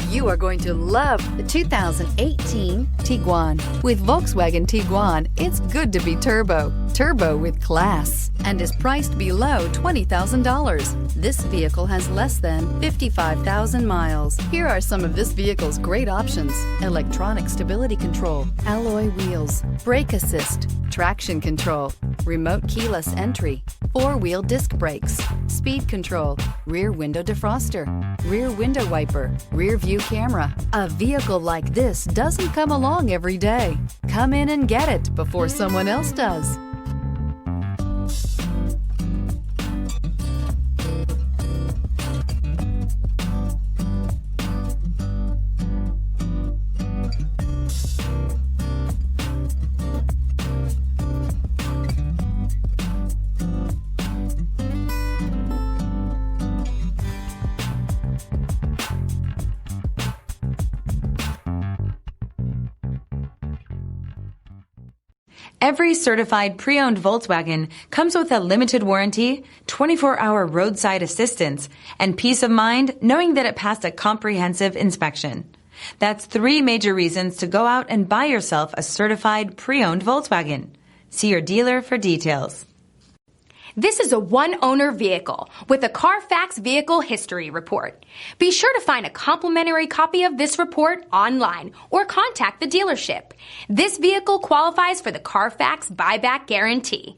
You are going to love the 2018 Tiguan. With Volkswagen Tiguan, it's good to be turbo. Turbo with class, and is priced below $20,000. This vehicle has less than 55,000 miles. Here are some of this vehicle's great options: electronic stability control, alloy wheels, brake assist, traction control, remote keyless entry, four-wheel disc brakes, speed control, rear window defroster, rear window wiper, rear view camera. A vehicle like this doesn't come along every day. Come in and get it before someone else does. Every certified pre-owned Volkswagen comes with a limited warranty, 24-hour roadside assistance, and peace of mind knowing that it passed a comprehensive inspection. That's 3 major reasons to go out and buy yourself a certified pre-owned Volkswagen. See your dealer for details. This is a one-owner vehicle with a CARFAX Vehicle History Report. Be sure to find a complimentary copy of this report online or contact the dealership. This vehicle qualifies for the CARFAX Buyback Guarantee.